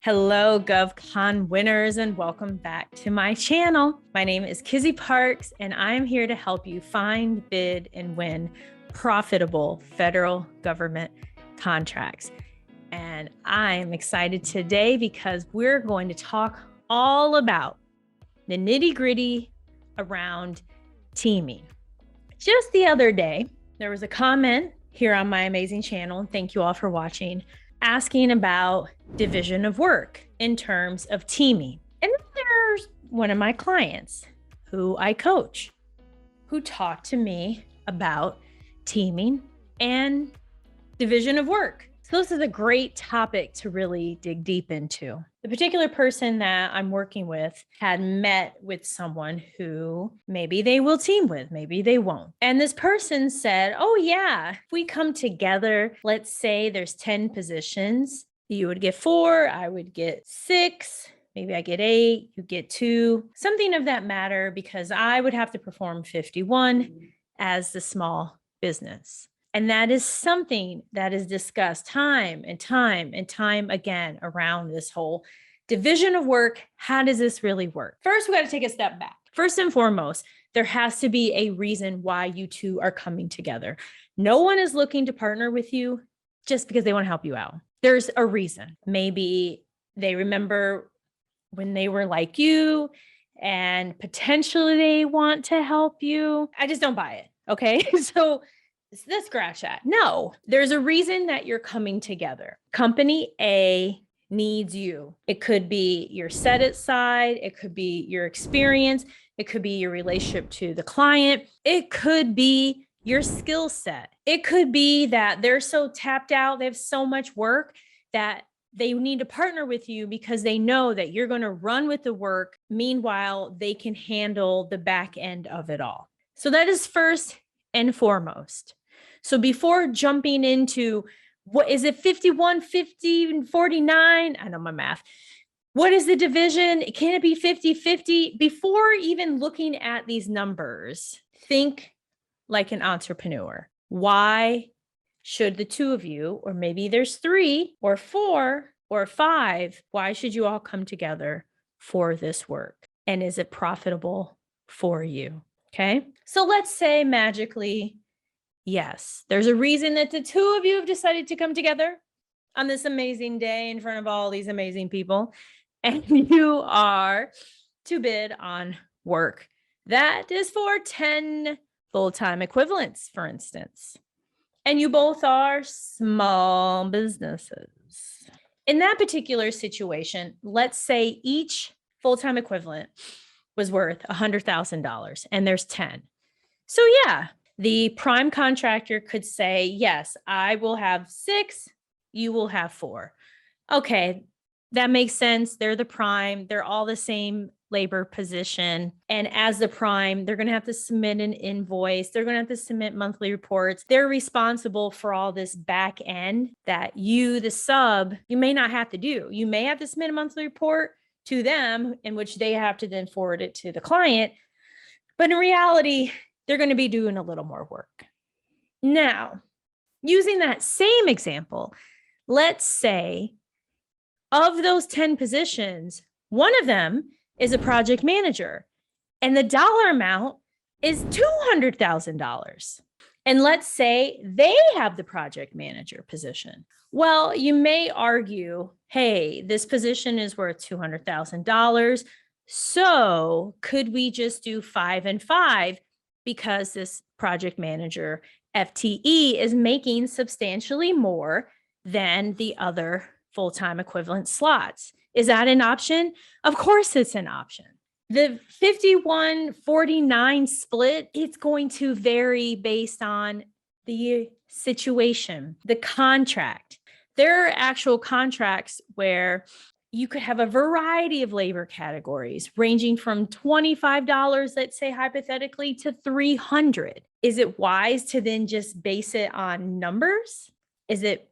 Hello, GovCon winners, and welcome back to my channel. My name is Kizzy Parks, and I'm here to help you find, bid, and win profitable federal government contracts. And I'm excited today because we're going to talk all about the nitty-gritty around teaming. Just the other day, there was a comment here on my amazing channel, and thank you all for watching, asking about division of work in terms of teaming. And there's one of my clients who I coach who talked to me about teaming and division of work. So this is a great topic to really dig deep into. The particular person that I'm working with had met with someone who maybe they will team with, maybe they won't. And this person said, oh yeah, if we come together, let's say there's 10 positions, you would get 4, I would get 6, maybe I get 8, you get 2, something of that matter, because I would have to perform 51 as the small business. And that is something that is discussed time and time and time again around this whole division of work. How does this really work? First, we got to take a step back. First and foremost, there has to be a reason why you two are coming together. No one is looking to partner with you just because they want to help you out. There's a reason. Maybe they remember when they were like you and potentially they want to help you. I just don't buy it. Okay. So let's scratch that. No, there's a reason that you're coming together. Company A needs you. It could be your set it side. It could be your experience. It could be your relationship to the client. It could be your skill set. It could be that they're so tapped out. They have so much work that they need to partner with you because they know that you're going to run with the work. Meanwhile, they can handle the back end of it all. So that is first and foremost. So before jumping into what is it, 51, 50, 49? I know my math. What is the division? Can it be 50-50? Before even looking at these numbers, think like an entrepreneur. Why should the two of you, or maybe there's 3 or 4 or 5, why should you all come together for this work? And is it profitable for you? Okay. So let's say magically, yes, there's a reason that the two of you have decided to come together on this amazing day in front of all these amazing people, and you are to bid on work that is for 10 full-time equivalents, for instance, and you both are small businesses. In that particular situation, let's say each full-time equivalent was worth $100,000 and there's 10. So yeah, the prime contractor could say, yes, I will have 6, you will have 4. Okay, that makes sense. They're the prime. They're all the same labor position. And as the prime, they're going to have to submit an invoice. They're going to have to submit monthly reports. They're responsible for all this back end that you, the sub, you may not have to do. You may have to submit a monthly report to them, in which they have to then forward it to the client. But in reality, they're going to be doing a little more work. Now, using that same example, let's say of those 10 positions, one of them is a project manager, and the dollar amount is $200,000. And let's say they have the project manager position. Well, you may argue, hey, this position is worth $200,000. So could we just do 5 and 5 because this project manager FTE is making substantially more than the other full-time equivalent slots? Is that an option? Of course it's an option. The 51-49 split, it's going to vary based on the situation, the contract. There are actual contracts where you could have a variety of labor categories ranging from $25, let's say hypothetically, to $300. Is it wise to then just base it on numbers? Is it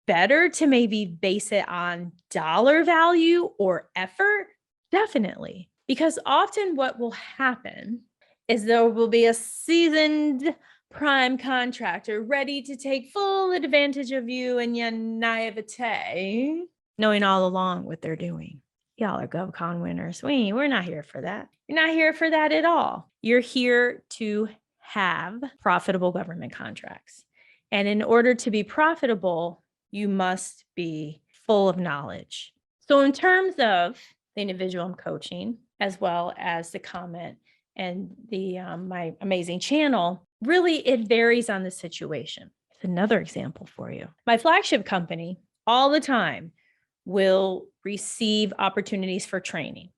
better to maybe base it on dollar value or effort? Definitely. Because often what will happen is there will be a seasoned prime contractor ready to take full advantage of you and your naivete knowing all along what they're doing. Y'all are GovCon winners. We're not here for that. You're not here for that at all. You're here to have profitable government contracts. And in order to be profitable, you must be full of knowledge. So in terms of the individual I'm coaching, as well as the comment and the my amazing channel, really it varies on the situation. It's another example for you. My flagship company all the time will receive opportunities for training.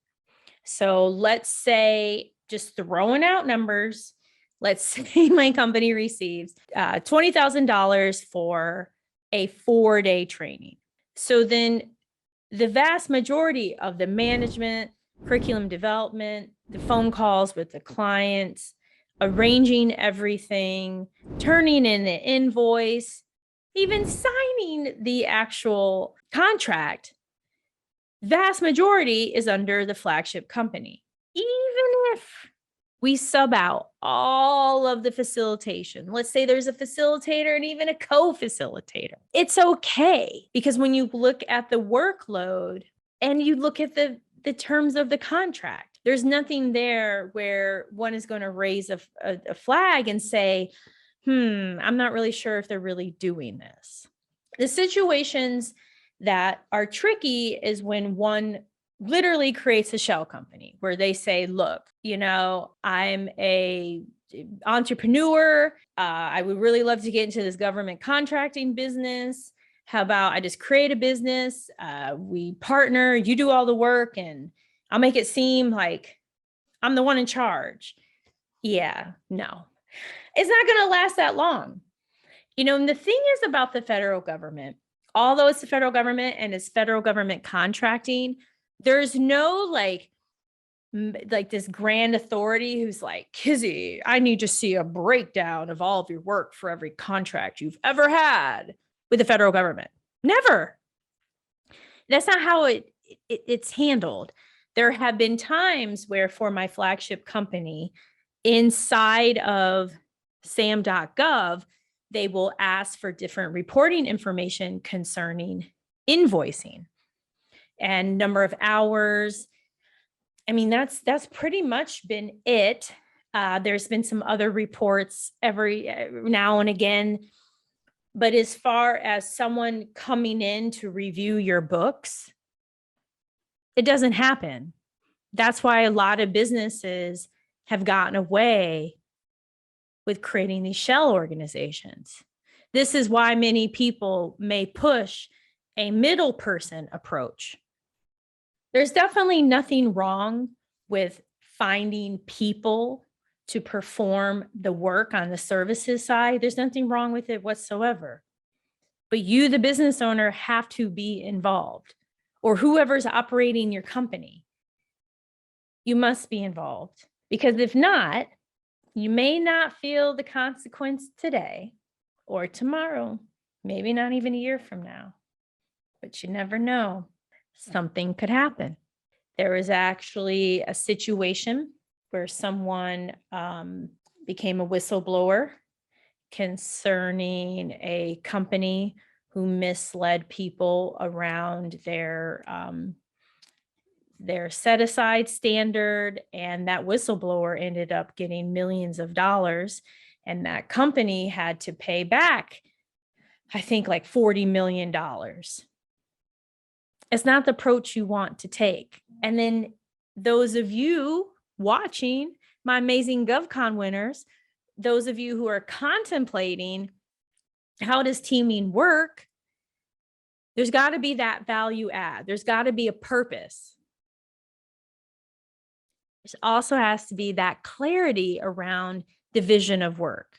So let's say, just throwing out numbers, let's say my company receives $20,000 for a 4-day training. So then the vast majority of the management, curriculum development, the phone calls with the clients, arranging everything, turning in the invoice, even signing the actual contract, vast majority is under the flagship company. Even if we sub out all of the facilitation, let's say there's a facilitator and even a co-facilitator, it's okay, because when you look at the workload and you look at the terms of the contract, there's nothing there where one is going to raise a flag and say, I'm not really sure if they're really doing this. The situations that are tricky is when one literally creates a shell company where they say, look, I'm a entrepreneur. I would really love to get into this government contracting business. How about I just create a business? We partner, you do all the work, and I'll make it seem like I'm the one in charge. Yeah, no, it's not going to last that long. And the thing is about the federal government, although it's the federal government and it's federal government contracting, there's no like this grand authority who's like, Kizzy, I need to see a breakdown of all of your work for every contract you've ever had with the federal government. Never. That's not how it's handled. There have been times where for my flagship company, inside of SAM.GOV, they will ask for different reporting information concerning invoicing and number of hours. I mean, that's pretty much been it. There's been some other reports every now and again. But as far as someone coming in to review your books, it doesn't happen. That's why a lot of businesses have gotten away with creating these shell organizations. This is why many people may push a middle person approach. There's definitely nothing wrong with finding people to perform the work on the services side. There's nothing wrong with it whatsoever. But you, the business owner, have to be involved, or whoever's operating your company. You must be involved, because if not, you may not feel the consequence today or tomorrow, maybe not even a year from now, but you never know. Something could happen. There was actually a situation where someone became a whistleblower concerning a company who misled people around their set-aside standard, and that whistleblower ended up getting millions of dollars, and that company had to pay back, I think, like $40 million. It's not the approach you want to take. And then those of you watching, my amazing GovCon winners, those of you who are contemplating how does teaming work, there's got to be that value add. There's got to be a purpose. There also has to be that clarity around division of work.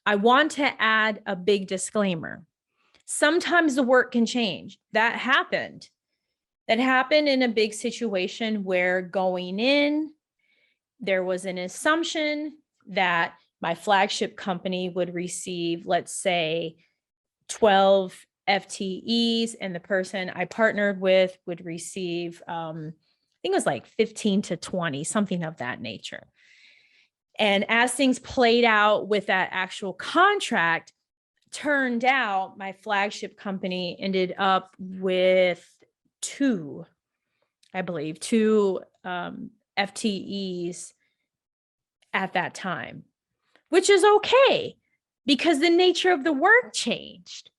I want to add a big disclaimer. Sometimes the work can change. That happened. That happened in a big situation where going in, there was an assumption that my flagship company would receive, let's say, 12 FTEs, and the person I partnered with would receive, I think it was like 15 to 20, something of that nature. And as things played out with that actual contract, turned out my flagship company ended up with two FTEs at that time, which is okay because the nature of the work changed.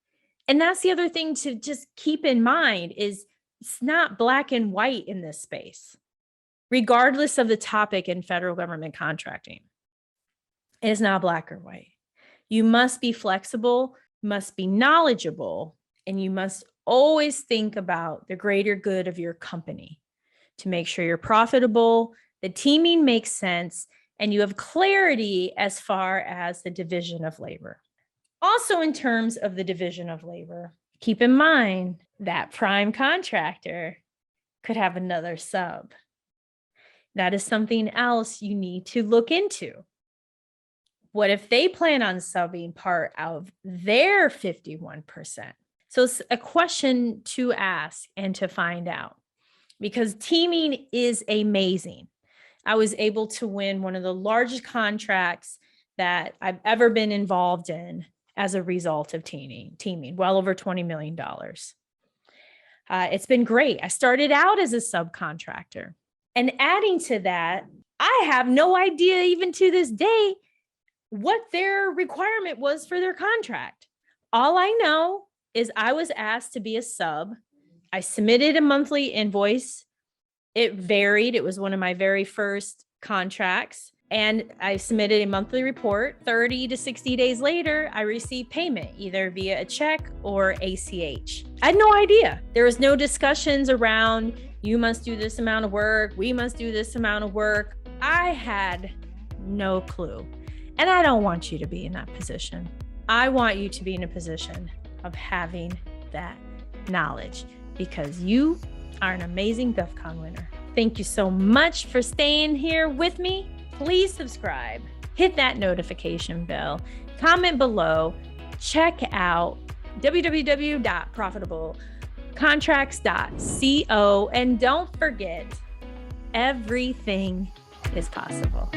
And that's the other thing to just keep in mind is it's not black and white in this space, regardless of the topic in federal government contracting. It is not black or white. You must be flexible, must be knowledgeable, and you must always think about the greater good of your company to make sure you're profitable, the teaming makes sense, and you have clarity as far as the division of labor. Also, in terms of the division of labor, keep in mind that prime contractor could have another sub. That is something else you need to look into. What if they plan on subbing part of their 51%? So it's a question to ask and to find out, because teaming is amazing. I was able to win one of the largest contracts that I've ever been involved in as a result of teaming, well over $20 million. It's been great. I started out as a subcontractor, and adding to that, I have no idea even to this day what their requirement was for their contract. All I know is I was asked to be a sub. I submitted a monthly invoice. It varied. It was one of my very first contracts. And I submitted a monthly report. 30 to 60 days later, I received payment, either via a check or ACH. I had no idea. There was no discussions around, you must do this amount of work, we must do this amount of work. I had no clue. And I don't want you to be in that position. I want you to be in a position of having that knowledge, because you are an amazing GovCon winner. Thank you so much for staying here with me. Please subscribe, hit that notification bell, comment below, check out www.profitablecontracts.co, and don't forget, everything is possible.